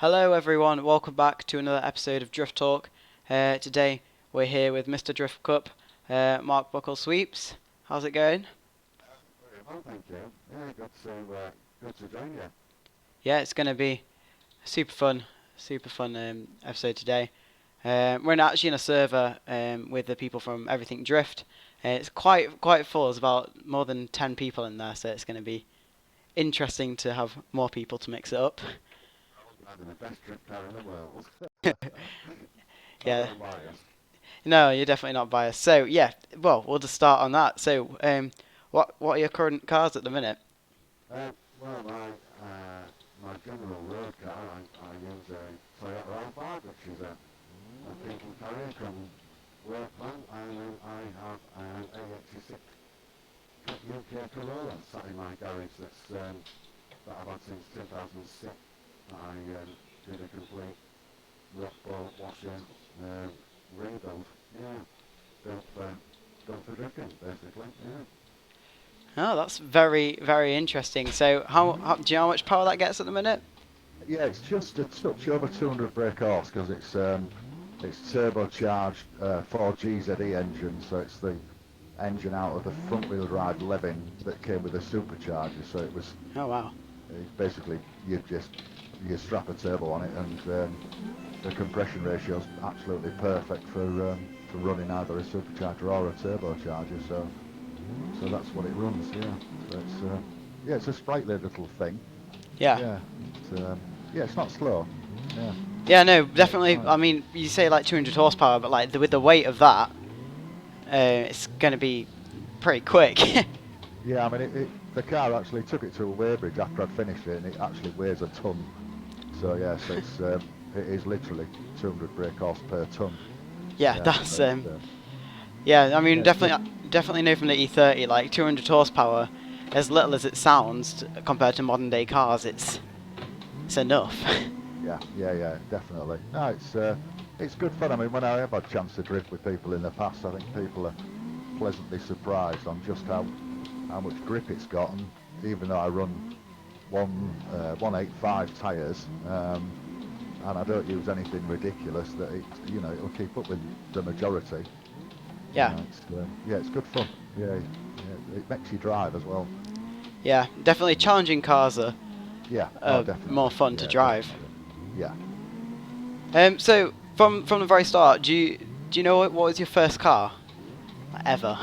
Hello everyone, welcome back to another episode of Drift Talk. Today we're here with Mr. Drift Cup, Mark Buckle Sweeps. How's it going? Very well, thank you. Yeah, good to join you. Yeah, it's going to be a super fun episode today. We're actually in a server with the people from Everything Drift. It's quite full. There's about more than 10 people in there, so it's going to be interesting to have more people to mix it up. I'm the best drift car in the world. Not Yeah. that I'm biased. No, you're definitely not biased. So yeah, well, we'll just start on that. So, what are your current cars at the minute? Well, my general road car, I use a Toyota Alphard, which is a people carrier from Workman, and then I have an A86 UK Corolla sat in my garage that I've had since 2006. I did a complete rock bolt washer rebuild. Yeah, built for drifting basically. Yeah. Oh, that's very interesting. So, how do you know how much power that gets at the minute? Yeah, it's just a touch over 200 brake horse because it's turbocharged 4GZE engine, so it's the engine out of the front wheel drive Levin that came with a supercharger. So Oh wow. it's basically you strap a turbo on it, and the compression ratio is absolutely perfect for running either a supercharger or a turbocharger. So that's what it runs. Yeah. So it's a sprightly little thing. Yeah. Yeah. Yeah, it's not slow. Yeah. Yeah, no, Yeah, it's definitely. fine. I mean, you say like 200 horsepower, but like with the weight of that, it's gonna be pretty quick. Yeah, I mean, the car actually took it to a weighbridge after I'd finished it, and it actually weighs a ton. So yeah, so it is literally 200 brake horse per ton. Yeah, Yeah, that's so yeah. I mean, yeah, it's good. definitely know from the E30, like 200 horsepower, as little as it sounds compared to modern day cars, it's enough. Yeah, definitely. No, it's good fun. I mean, when I have had a chance to drift with people in the past, I think people are pleasantly surprised on just how much grip it's got. And even though I run 185 tyres, and I don't use anything ridiculous, that it'll keep up with the majority. Yeah, It's good fun. Yeah, it makes you drive as well. yeah, definitely challenging cars are Yeah, oh more definitely. fun to Yeah, drive. definitely. Yeah. So from the very start, do you know what was your first car ever?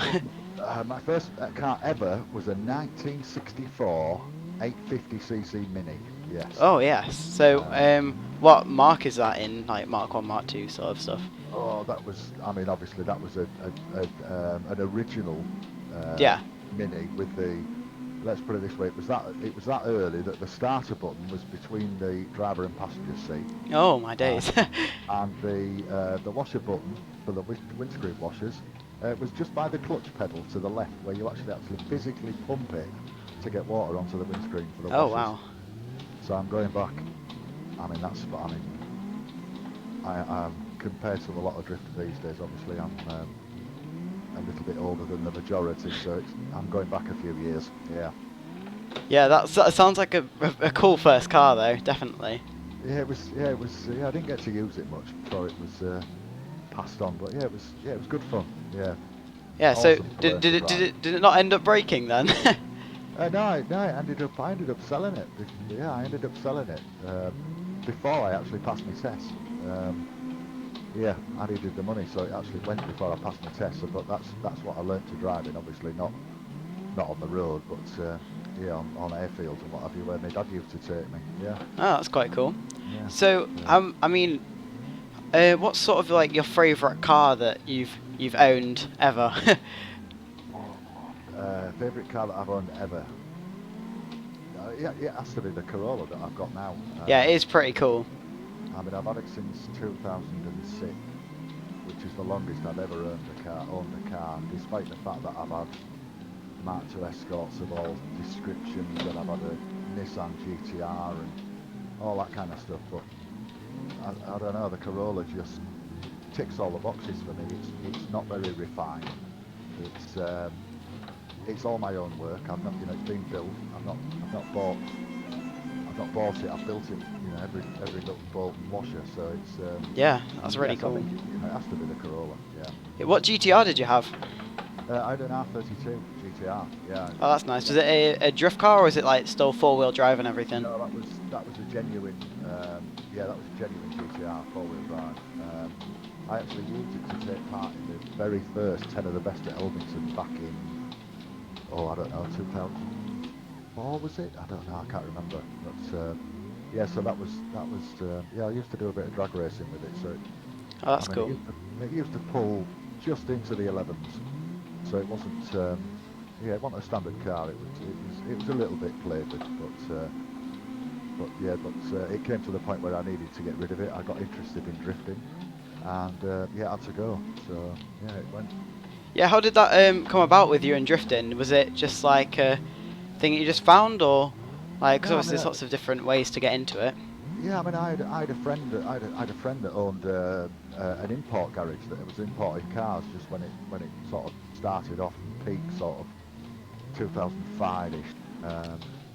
My first car ever was a 1964 850cc Mini. Yes. Oh yes. So Um, what mark is that in? Like Mark 1, Mark 2 sort of stuff. oh, that was. I mean, obviously that was an original Yeah. Mini with the. Let's put it this way: it was that early that the starter button was between the driver and passenger seat, Oh my uh, days. and the washer button for the windscreen washers was just by the clutch pedal to the left, where you actually physically pump it to get water onto the windscreen for the Oh washers. wow. So I'm going back. I mean, compared to a lot of drifters these days, obviously I'm a little bit older than the majority, so I'm going back a few years. Yeah. Yeah, that sounds like a cool first car though. Definitely. Yeah, it was. Yeah, it was. Yeah, I didn't get to use it much before it was passed on, but yeah, it was. Yeah, it was good fun. Yeah, Yeah. So awesome to learn to drive. did it not end up breaking then? No, I ended up selling it. Yeah, I ended up selling it before I actually passed my test. Um, yeah, I needed the money, so it actually went before I passed my test. So, but that's what I learnt to drive in. Obviously, not on the road, but yeah, on airfields and what have you, where my dad used to take me. Yeah, Oh, that's quite cool. yeah. So So, I mean, what's sort of like your favourite car that you've owned ever? favourite car that I've owned ever. Yeah, it has to be the Corolla that I've got now. Yeah, it is pretty cool. I mean, I've had it since 2006, which is the longest I've ever owned a car, despite the fact that I've had Mark II Escorts of all descriptions, and I've had a Nissan GTR and all that kind of stuff. But I don't know, the Corolla just ticks all the boxes for me. It's not very refined. It's all my own work. I've not, it's been built. I've not not bought it. I've built it, every little bolt and washer. So it's Yeah, that's really yes, I cool. think it has to be the Corolla. Yeah. What GTR did you have? I had an R32 GTR. Yeah. Oh, that's nice. Was it a drift car, or was it like still four-wheel drive and everything? No, that was a genuine. Yeah, that was a genuine GTR 4-wheel drive. I actually used it to take part in the very first 10 of the best at Elvington back in, I don't know, 2004 was it? I don't know, I can't remember. But yeah, so that was yeah, I used to do a bit of drag racing with it. So Oh, that's I mean, cool. it used to pull just into the 11s, so it wasn't. Yeah, it wasn't a standard car. It was a little bit flavoured, but yeah, it came to the point where I needed to get rid of it. I got interested in drifting, and yeah, I had to go. So yeah, it went. Yeah, how did that come about with you and drifting? Was it just like a thing that you just found, or like? Because No, I obviously mean, there's lots of different ways to get into it. yeah, I mean, I had a friend that owned an import garage that was importing cars just when it sort of started off and peaked sort of 2005ish,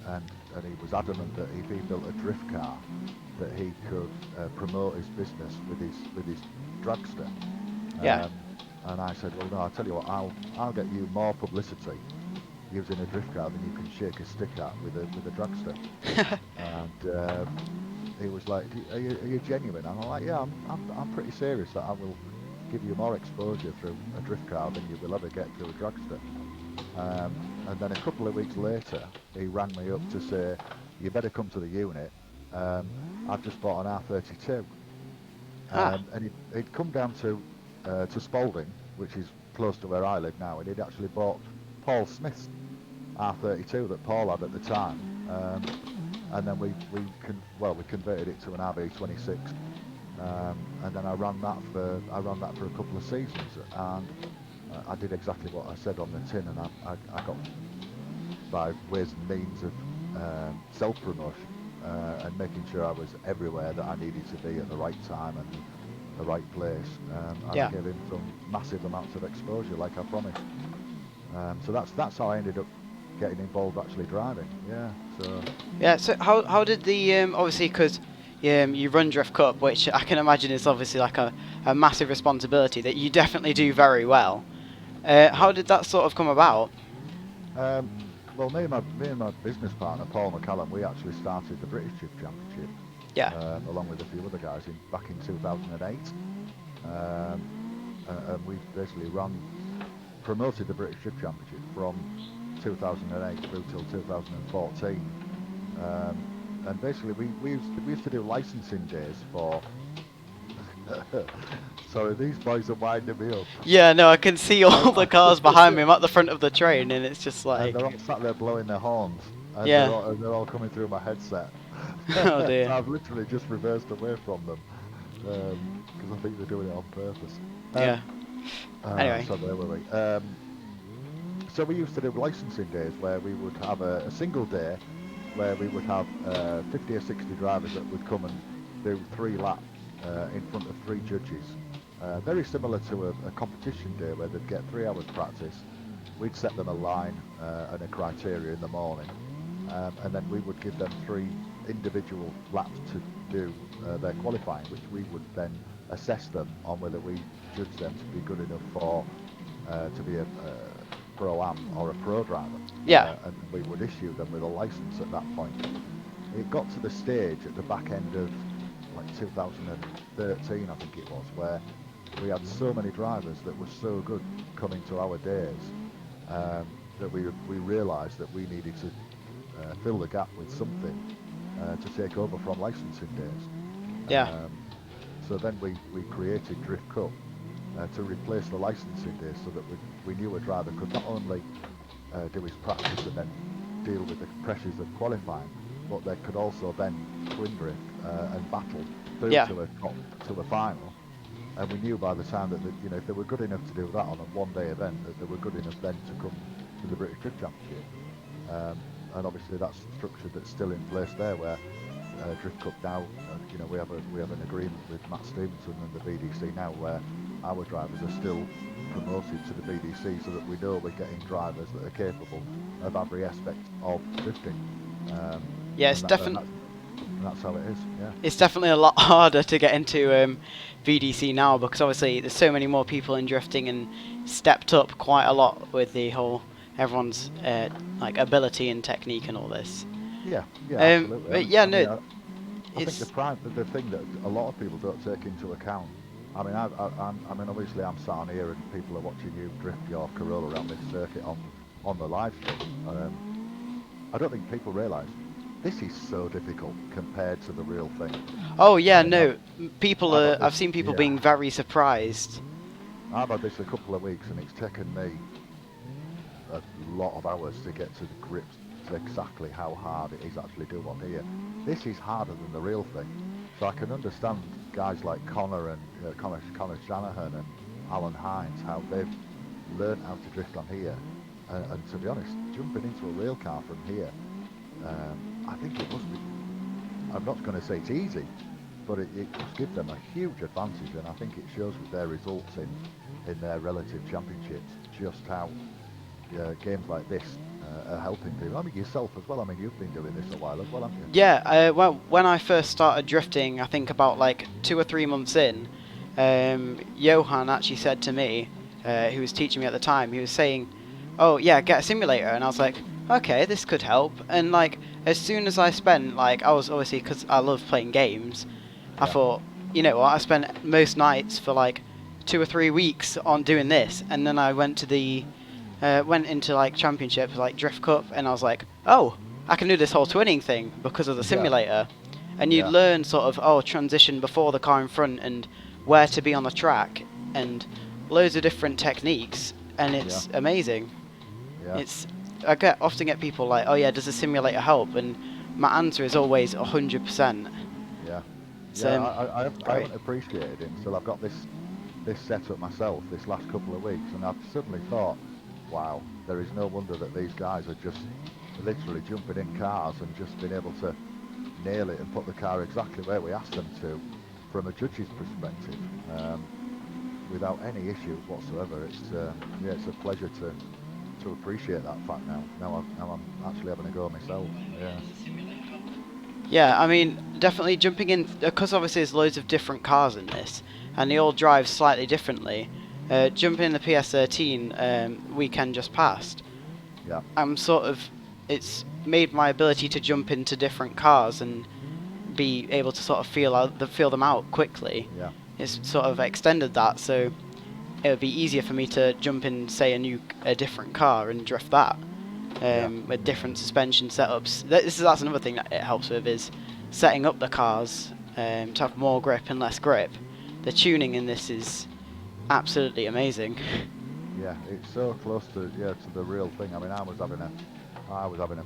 and he was adamant that if he built a drift car, that he could promote his business with his dragster. Yeah. And I said, well, no, I'll tell you what, I'll get you more publicity using a drift car than you can shake a stick at with a dragster. And he was like, are you genuine? And I'm like, yeah, I'm pretty serious that I will give you more exposure through a drift car than you will ever get through a dragster. And then a couple of weeks later, he rang me up to say, you better come to the unit. I've just bought an R32. Ah. And he'd come down to Spalding, which is close to where I live now, and he'd actually bought Paul Smith's R32 that Paul had at the time. And then we converted it to an RB26. And then I ran that for a couple of seasons, and I did exactly what I said on the tin, and I got, by ways and means of self-promotion and making sure I was everywhere that I needed to be at the right time and the right place, and Yeah. I gave him some massive amounts of exposure, like I promised. So that's how I ended up getting involved actually driving. Yeah. So Yeah. So how did the obviously because you run Drift Cup, which I can imagine is obviously like a massive responsibility that you definitely do very well. yeah. How did that sort of come about? Um, well, me and my business partner Paul McCallum, we actually started the British Drift Championship Yeah. along with a few other guys back in 2008, and we basically promoted the British Drift Championship from 2008 through till 2014. And basically, we used to do licensing days for. Sorry, these boys are winding me up. Yeah, no, I can see all the cars behind me. I'm at the front of the train, and it's just And like, they're all sat there blowing their horns, and yeah. they're all coming through my headset. Oh So dear. I've literally just reversed away from them because I think they're doing it on purpose. Yeah. Anyway. So there were we. So we used to do licensing days where we would have a single day where we would have 50 or 60 drivers that would come and do 3 laps in front of 3 judges. Very similar to a competition day where they'd get 3 hours practice. We'd set them a line and a criteria in the morning, and then we would give them 3 individual laps to do their qualifying, which we would then assess them on whether we judge them to be good enough for to be a pro-am or a pro driver. Yeah. And we would issue them with a license at that point. It got to the stage at the back end of like 2013, I think it was, where we had so many drivers that were so good coming to our days that we realised that we needed to fill the gap with something to take over from licensing days. Yeah. So then we created Drift Cup to replace the licensing days, so that we knew a driver could not only do his practice and then deal with the pressures of qualifying, but they could also then twin drift and battle through Yeah. to a final. And we knew by the time that if they were good enough to do that on a one-day event, that they were good enough then to come to the British Drift Championship. And obviously that's the structure that's still in place there, where Drift Cup now, we have an agreement with Matt Stevenson and the BDC now, where our drivers are still promoted to the BDC, so that we know we're getting drivers that are capable of every aspect of drifting. Yeah, it's definitely. and that's how it is. Yeah. It's definitely a lot harder to get into VDC now because obviously there's so many more people in drifting and stepped up quite a lot with the whole everyone's like ability and technique and all this. Yeah, yeah, absolutely. But yeah, I mean, no, I think it's the thing that a lot of people don't take into account. I mean, obviously, I'm sat on here and people are watching you drift your Corolla around this circuit on the live stream. I don't think people realise this is so difficult compared to the real thing. oh I yeah, mean, no, people I've are. had I've this, seen people yeah, being very surprised. I've had this a couple of weeks, and it's taken me a lot of hours to get to the grips to exactly how hard it is actually do on here. This is harder than the real thing, so I can understand guys like Connor and Connor Shanahan and Alan Hines how they've learned how to drift on here, and to be honest, jumping into a real car from here, I think it must be. I'm not going to say it's easy, but it must give them a huge advantage, and I think it shows with their results in their relative championships just how games like this are helping people. I mean, yourself as well. I mean, you've been doing this a while as well, haven't you? Yeah, well, when I first started drifting, I think about like 2 or 3 months in, Johan actually said to me, who was teaching me at the time, he was saying, "Oh yeah, get a simulator," and I was like, "Okay, this could help." And like as soon as I spent like I was obviously because I love playing games, I Yeah, thought, you know what, I spent most nights for like 2 or 3 weeks on doing this, and then I went into like championships like Drift Cup, and I was like, oh, I can do this whole twinning thing because of the yeah, simulator. And you yeah, learn sort of transition before the car in front and where to be on the track and loads of different techniques, and yeah, it's amazing. yeah, It's often get people like, oh yeah, does the simulator help? And my answer is always 100%. yeah, It's yeah. I great. haven't appreciated it until I've got this set up myself this last couple of weeks, and I've suddenly thought, wow, there is no wonder that these guys are just literally jumping in cars and just being able to nail it and put the car exactly where we asked them to, from a judge's perspective, without any issues whatsoever. Yeah, it's a pleasure to appreciate that fact now. Now I'm actually having a go myself. Yeah, Yeah, I mean, definitely jumping in because obviously there's loads of different cars in this, and they all drive slightly differently. Jumping in the PS13 weekend just passed, yeah, I'm sort of it's made my ability to jump into different cars and be able to sort of feel them out quickly. yeah, It's sort of extended that, so it would be easier for me to jump in, say, a different car and drift that yeah, with different suspension setups. That's another thing that it helps with is setting up the cars to have more grip and less grip. The tuning in this is absolutely amazing. yeah. It's so close to the real thing. I mean, I was having a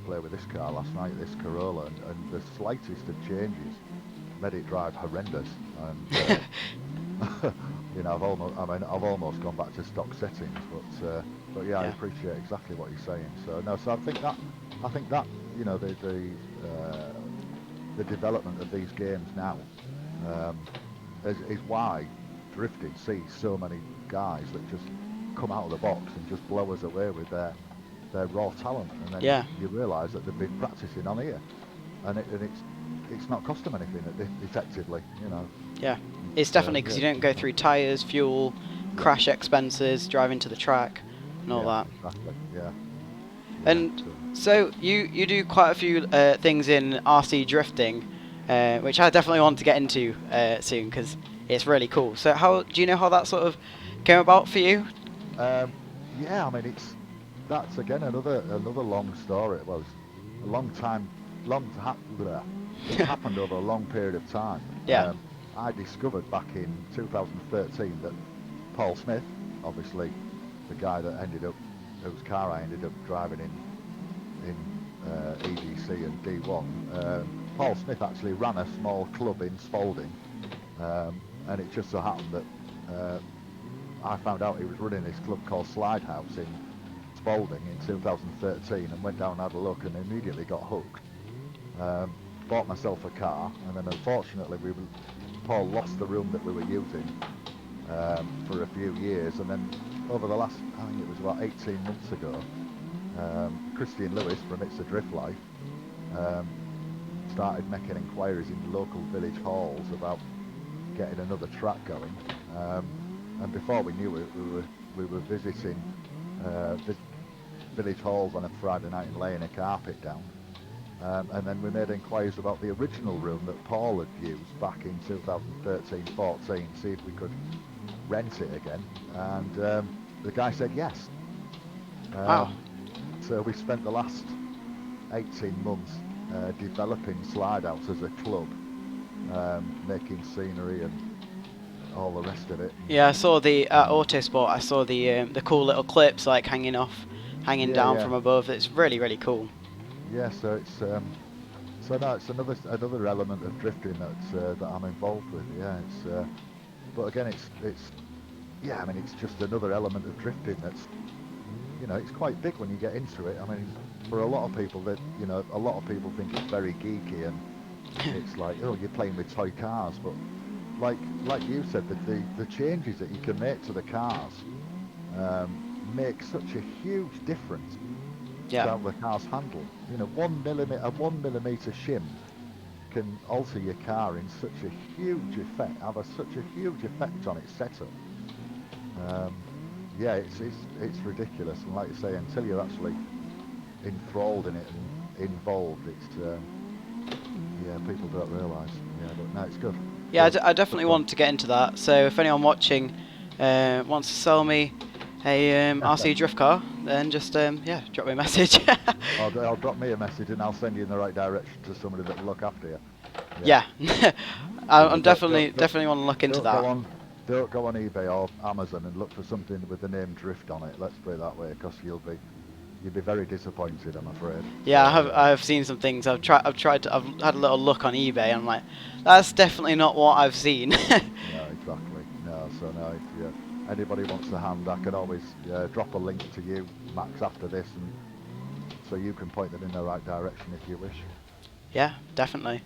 play with this car last night, this Corolla, and the slightest of changes made it drive horrendous. And you know, I've almost gone back to stock settings, but yeah, I Yeah. appreciate exactly what you're saying. So no, so I think that you know the development of these games now um, is why drifting sees so many guys that just come out of the box and just blow us away with their raw talent, and then Yeah. you realise that they've been practicing on here, and it's not cost them anything effectively, you know. Yeah. It's definitely because Yeah, you don't go through tyres, fuel, yeah, crash expenses, driving to the track, and all yeah, that. exactly, yeah, yeah. And so you do quite a few things in RC drifting, which I definitely want to get into soon because it's really cool. So how do you know how that sort of came about for you? Um, yeah, I mean that's again another long story. Well, it's a long time, bleh. It's happened over a long period of time. Yeah. I discovered back in 2013 that Paul Smith, obviously the guy that whose car I ended up driving in EDC and D1. Paul Smith actually ran a small club in Spalding, and it just so happened that I found out he was running this club called Slide House in Spalding in 2013, and went down and had a look and immediately got hooked. Bought myself a car, and then unfortunately Paul lost the room that we were using for a few years, and then over the last, I think it was about 18 months ago, Christian Lewis from It's a Drift Life started making inquiries in local village halls about getting another track going. And before we knew it, we were visiting village halls on a Friday night and laying a carpet down. And then we made inquiries about the original room that Paul had used back in 2013-14, see if we could rent it again. And the guy said yes. Wow. So we spent the last 18 months developing Slide House as a club, making scenery and all the rest of it. Yeah, I saw the Autosport. I saw the cool little clips like hanging down from above. It's really cool. Yeah, so it's so no, it's another element of drifting that I'm involved with. Yeah, it's but again, it's yeah, I mean, it's just another element of drifting that's, you know, it's quite big when you get into it. I mean, for a lot of people a lot of people think it's very geeky and it's like, oh, you're playing with toy cars, but like you said, the changes that you can make to the cars make such a huge difference. Yeah. How the cars handle. You know, 1 millimeter shim can alter your car in such a huge effect, such a huge effect on its setup. Yeah, it's ridiculous, and like you say, until you're actually enthralled in it and involved, it's yeah, people don't realise. Yeah, but no, it's good. Yeah, Good. I definitely want to get into that. So if anyone watching wants to sell me a RC drift car, then just yeah, drop me a message. I'll drop me a message and I'll send you in the right direction to somebody that will look after you. Yeah, I'm Don't- definitely want to look into that. Don't go on eBay or Amazon and look for something with the name Drift on it. Let's put it that way, because you'll be very disappointed, I'm afraid. Yeah, So, I've seen some things. I've had a little look on eBay. And I'm like, that's definitely not what I've seen. No, exactly. No, so no, if anybody wants a hand, I can always drop a link to you, Max, after this, and so you can point them in the right direction if you wish. Yeah, definitely.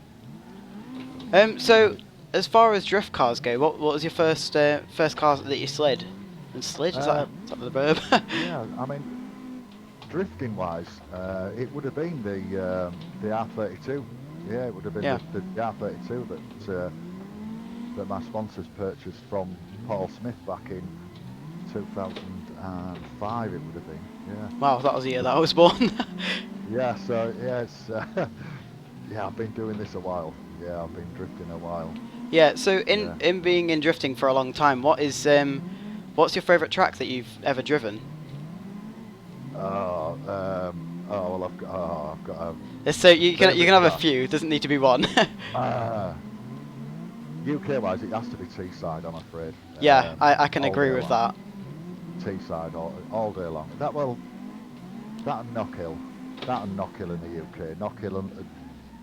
So as far as drift cars go, what was your first car that you slid? And slid, is that the verb? Yeah, I mean, drifting wise, it would have been the R32. Yeah, it would have been the R32 that my sponsors purchased from Paul Smith back in 2005. It would have been. Yeah. Wow, that was the year that I was born. Yeah. So yeah, it's yeah, I've been doing this a while. Yeah, I've been drifting a while. Yeah. So in being in drifting for a long time, what's your favourite track that you've ever driven? Oh well, I've got a. So you can have a few. It doesn't need to be one. UK wise, it has to be Teesside, I'm afraid. Yeah, I can all agree day with long. that. Teesside all day long. That and Knockhill in the UK. Knockhill,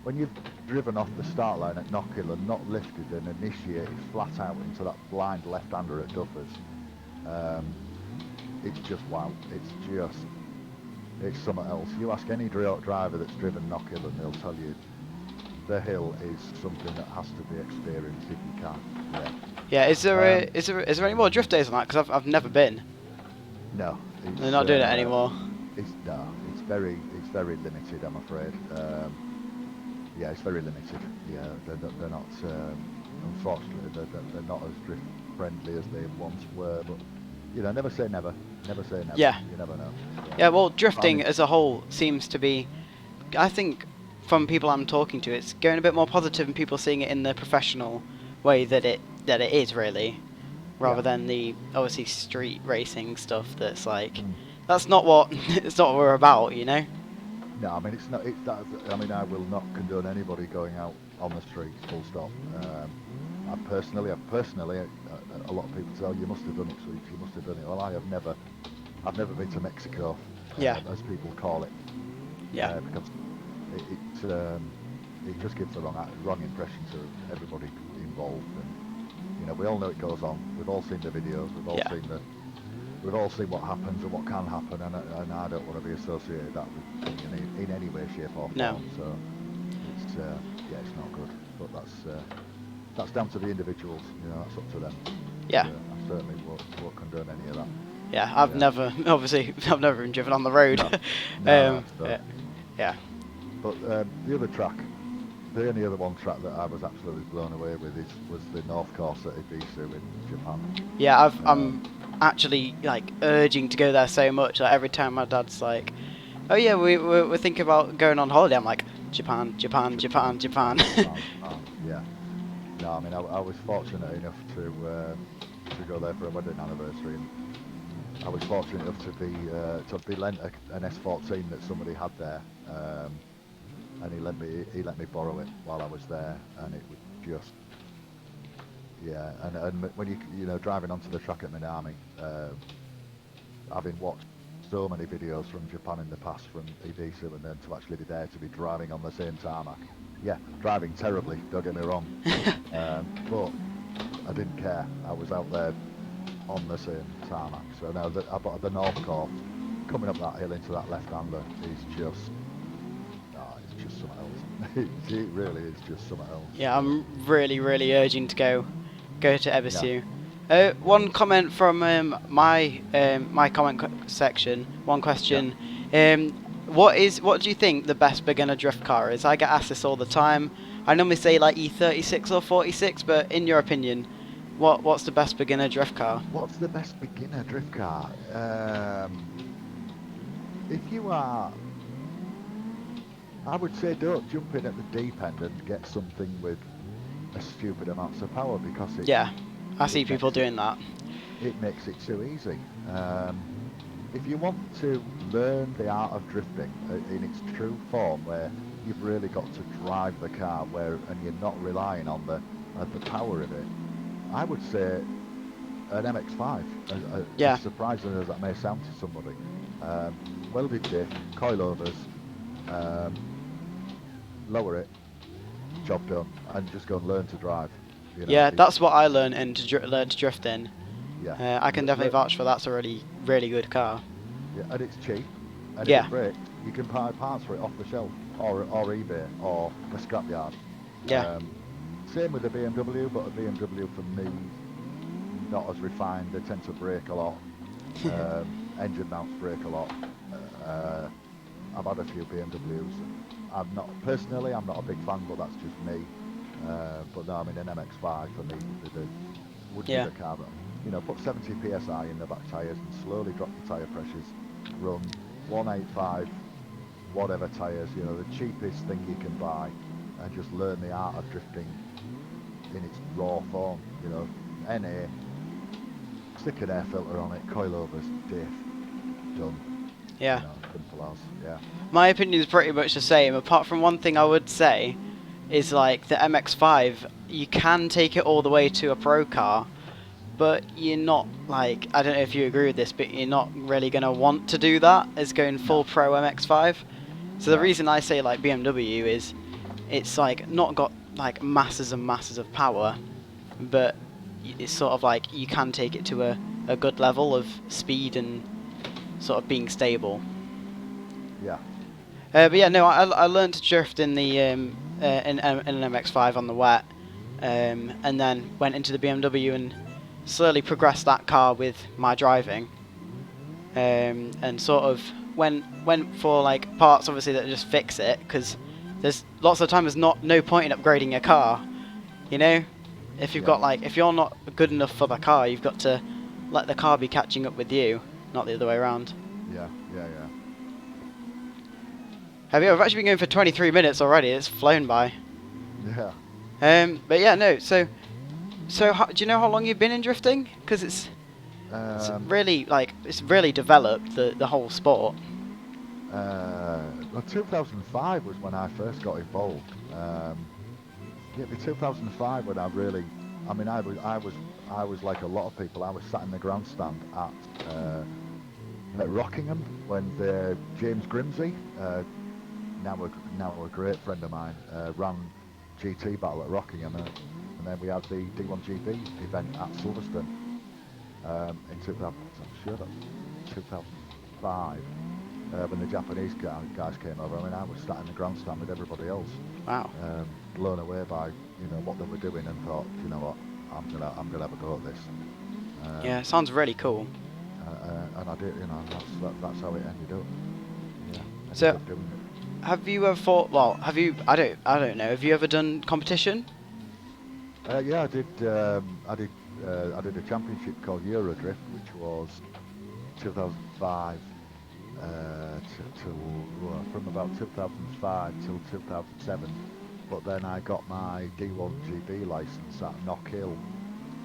when you've driven off the start line at Knockhill and not lifted and initiated flat out into that blind left-hander at Duffers, it's just wow. It's something else. You ask any driver that's driven Knockhill and they'll tell you the hill is something that has to be experienced if you can. Yeah. Yeah. Is there any more drift days on that? Because I've never been. No. They're not doing it anymore. It's very limited, I'm afraid. Yeah, it's very limited. Yeah, they're not. Unfortunately, they're not as drift friendly as they once were. But you know, never say never. Never say never. Yeah. You never know. Yeah. Well, drifting as a whole seems to be, I think, from people I'm talking to, it's going a bit more positive, and people seeing it in the professional way that it is really, rather than the obviously street racing stuff. That's like, that's not what it's not what we're about, you know. No, I mean it's not. It's that. I mean, I will not condone anybody going out on the streets. Full stop. I personally, a lot of people say, "Oh, you must have done it, so you must have done it." Well, I've never been to Mexico, as people call it. Yeah. Because it just gives the wrong impression to everybody involved, and you know, we all know it goes on. We've all seen the videos. We've all seen what happens and what can happen, and I don't want to be associated that with in any way, shape or form. No. So it's it's not good. But that's down to the individuals. You know, that's up to them. Yeah. I certainly won't condone any of that. Yeah, I've never been driven on the road. No, Yeah. But the other track The only other one track that I was absolutely blown away with was the North Course at Ibiza in Japan. Yeah, Um, I'm actually like urging to go there so much that every time my dad's like, "Oh yeah, we're thinking about going on holiday," I'm like, "Japan, Japan, Japan, Japan." Yeah. No, I mean, I was fortunate enough to go there for a wedding anniversary, and I was fortunate enough to be lent an S14 that somebody had there, and he let me borrow it while I was there, and it was just yeah. And when you know driving onto the track at Minami, having watched so many videos from Japan in the past from Ibiza, and then to actually be there to be driving on the same tarmac. Yeah, driving terribly, don't get me wrong, but I didn't care. I was out there on the same tarmac. So now the North Course, coming up that hill into that left-hander is just, it's just something else. It really is just something else. Yeah, I'm really, really urging to go to Ebisu. Yeah. One comment from my comment section. One question. What do you think the best beginner drift car is? I get asked this all the time. I normally say like E36 or 46, but in your opinion, what's the best beginner drift car? What's the best beginner drift car? If you are, I would say don't jump in at the deep end and get something with a stupid amounts of power, because Yeah, I see people doing that. It makes it too easy. If you want to learn the art of drifting in its true form, where you've really got to drive the car, and you're not relying on the power of it, I would say an MX-5. Yeah. As surprising as that may sound to somebody, welded diff, coilovers, lower it, job done, and just go and learn to drive. You know, Yeah, that's what I learned learn to drift in. Yeah. I can definitely vouch for that's a really, really good car. Yeah, and it's cheap. And Yeah. if it breaks, you can buy parts for it off the shelf, or eBay, or a scrapyard. Yeah. Same with the BMW, but a BMW for me, not as refined. They tend to break a lot. Engine mounts break a lot. I've had a few BMWs. I'm not a big fan, but that's just me. But no, I mean an MX-5 for me would be the car. But, you know, put 70 psi in the back tyres and slowly drop the tyre pressures. Run 185, whatever tyres. You know, the cheapest thing you can buy, and just learn the art of drifting in its raw form. You know, NA, stick an air filter on it, coilovers, diff, done. Yeah. You know, simple as, yeah. My opinion is pretty much the same, apart from one thing I would say is like the MX-5, you can take it all the way to a pro car, but you're not like, I don't know if you agree with this, but you're not really going to want to do that as going full pro MX-5. So the reason I say like BMW is it's like not got like masses and masses of power, but it's sort of like you can take it to a good level of speed and sort of being stable. Yeah. But yeah, no, I learned to drift in the in an MX-5 on the wet, and then went into the BMW and slowly progressed that car with my driving, and sort of went for like parts obviously that just fix it, because there's lots of time there's no point in upgrading a car, you know. If you've got like, if you're not good enough for the car, you've got to let the car be catching up with you, not the other way around. Yeah. I've actually been going for 23 minutes already. It's flown by. Yeah. But yeah, no. So do you know how long you've been in drifting? Because it's really like it's really developed the whole sport. Well, 2005 was when I first got involved. Yeah, the 2005 when I really, I mean, I was like a lot of people. I was sat in the grandstand at Rockingham when the James Grimsey, now a great friend of mine, ran GT battle at Rockingham, and then we had the D1GB event at Silverstone in 2000. I'm sure that's 2005. When the Japanese guys came over. I mean, I was sat in the grandstand with everybody else. Wow. Blown away by what they were doing, and thought, you know what, I'm gonna have a go at this. Yeah, it sounds really cool. And I did, that's how it ended up. Yeah, So, doing have you ever thought? Well, have you? I don't know. Have you ever done competition? Yeah, I did a championship called Eurodrift, which was 2005 from about 2005 till 2007. But then I got my D1GB license at Knockhill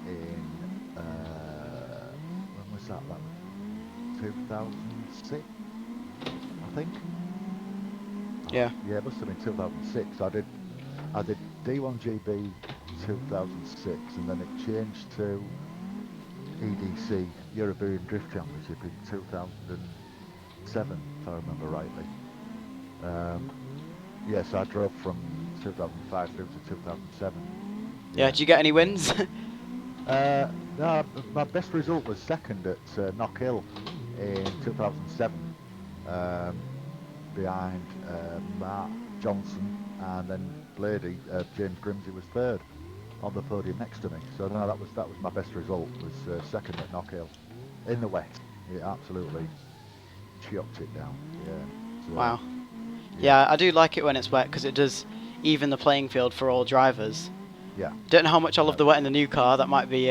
in when was that? That was 2006, I think. Yeah. Yeah, it must have been 2006. I did D1GB 2006, and then it changed to EDC European Drift Championship in 2007, if I remember rightly. Yes, I drove from 2005 through to 2007. Yeah. Yeah. Did you get any wins? No, my best result was second at Knockhill in 2007, um, behind Mark Johnson, and then Lady James Grimsey was third on the podium next to me. So no, that was my best result, was second at Knockhill in the wet. It absolutely chopped it down. Yeah. So, Wow. yeah. Yeah, I do like it when it's wet because it does even the playing field for all drivers. Yeah. Don't know how much I love Yeah. the wet in the new car. That might be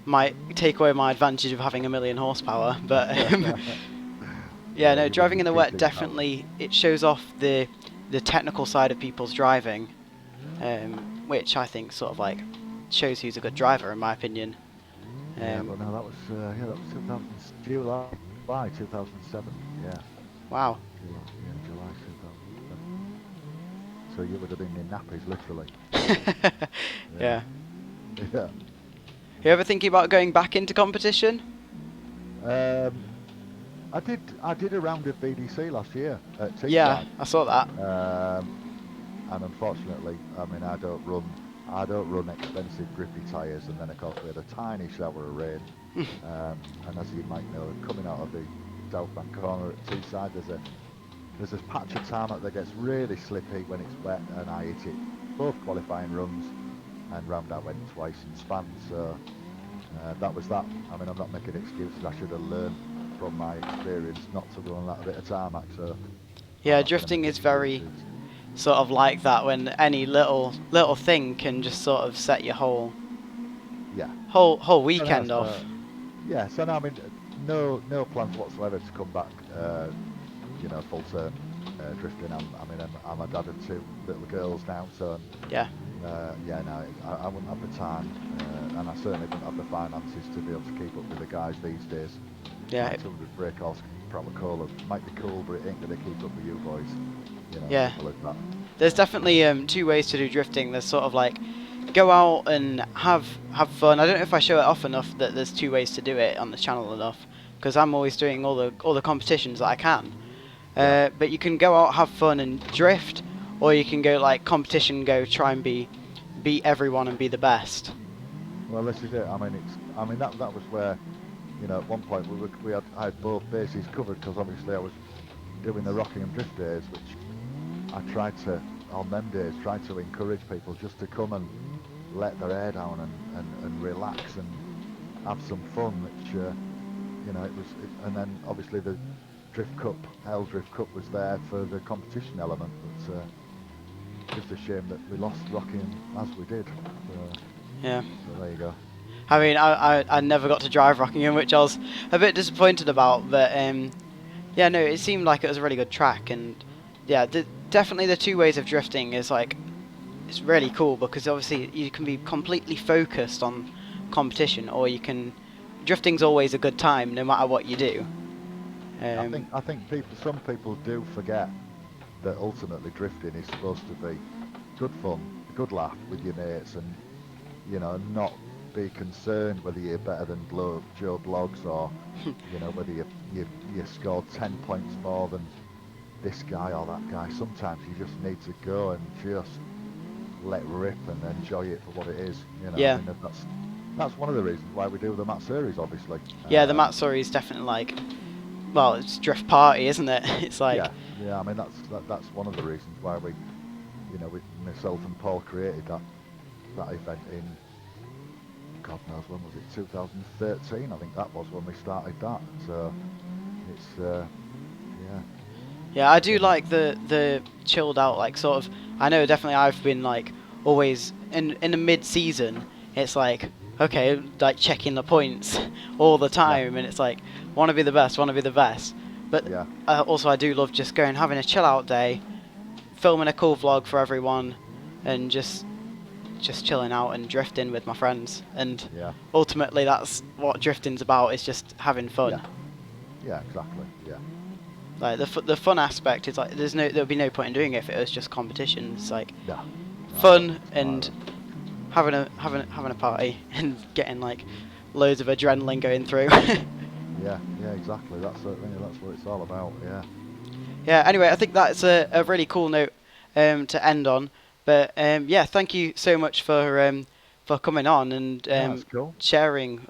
might take away my advantage of having 1,000,000 horsepower. But yeah, no, You win driving the in the wet TT power. definitely it shows off the technical side of people's driving, which I think sort of like shows who's a good driver in my opinion. Yeah, but no, that was 2000 July 2007. Yeah, Wow. July 2007. So you would have been in nappies, literally. Yeah. Yeah. You ever thinking about going back into competition? Um, I did a round of BDC last year at Yeah, Teesside. I saw that. And unfortunately, I mean, I don't run expensive grippy tyres, and then of course we had a tiny shower of rain. And as you might know, coming out of the South Bank corner at Teesside, there's a patch of tarmac that gets really slippy when it's wet, and I hit it both qualifying runs, and round I went twice in span. So that was that. I mean, I'm not making excuses. I should have learned from my experience not to run that bit of tarmac. So I'm Yeah, not going to drifting make is very excuses. sort of like that when any little thing can just sort of set your Yeah. whole So no, weekend off. yeah. So no, I mean, no plans whatsoever to come back. Full term drifting. I'm a dad of two little girls now, so Yeah. yeah, no, I wouldn't have the time, and I certainly wouldn't have the finances to be able to keep up with the guys these days. Yeah. 200 brake horse proper cola might be cool, but it ain't gonna keep up with you boys. Yeah. Simple as that. There's definitely two ways to do drifting. There's sort of like go out and have fun. I don't know if I show it off enough that there's two ways to do it on the channel enough because I'm always doing all the competitions that I can. Yeah. But you can go out, have fun and drift, or you can go like competition, go try and beat everyone and be the best. Well, this is it. I mean that was where, at one point I had both bases covered, because obviously I was doing the Rockingham Drift Days, which I tried to, on them days, try to encourage people just to come and let their hair down and relax and have some fun, which, and then obviously the Drift Cup, Hell Drift Cup was there for the competition element, but just a shame that we lost Rockingham as we did. Yeah. So there you go. I mean, I never got to drive Rockingham, which I was a bit disappointed about, but yeah, no, it seemed like it was a really good track, and yeah, definitely the two ways of drifting is like, it's really cool because obviously you can be completely focused on competition, or drifting's always a good time no matter what you do. I think some people do forget that ultimately drifting is supposed to be good fun, a good laugh with your mates, and not be concerned whether you're better than Joe Bloggs, or whether you scored 10 points more than this guy or that guy. Sometimes you just need to go and just let rip and enjoy it for what it is. Yeah. I mean, that's one of the reasons why we do the Matsuris, obviously. Yeah, the Matsuri is definitely like, well, it's drift party, isn't it? It's like yeah. I mean, that's one of the reasons why we, myself and Paul created that event in, God knows when was it, 2013. I think that was when we started that. So it's yeah. Yeah, I do like the chilled out, like, sort of. I know definitely I've been like always in the mid season. It's like, okay, like checking the points all the Yeah. time, and it's like want to be the best, want to be the best. But Yeah. also I do love just going having a chill out day, filming a cool vlog for everyone, and just chilling out and drifting with my friends. And Yeah. ultimately, that's what drifting's about. Is just having fun. Yeah. Yeah. Exactly. Yeah. Like the fun aspect is like there'd be no point in doing it if it was just competition. It's like No. No, I don't fun think so and either. having a party and getting like loads of adrenaline going through. Yeah. Yeah. Exactly. That's it. Yeah, that's what it's all about. Yeah. Yeah. Anyway, I think that's a really cool note to end on. But yeah, thank you so much for coming on and No, that's cool. sharing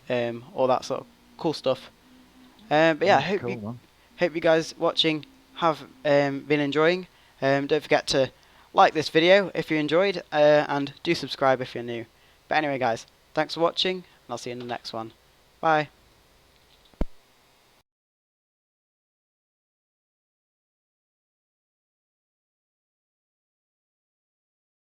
all that sort of cool stuff. But yeah, I Yeah. hope Cool, man. you guys watching have been enjoying. Don't forget to like this video if you enjoyed, and do subscribe if you're new. But anyway, guys, thanks for watching, and I'll see you in the next one. Bye.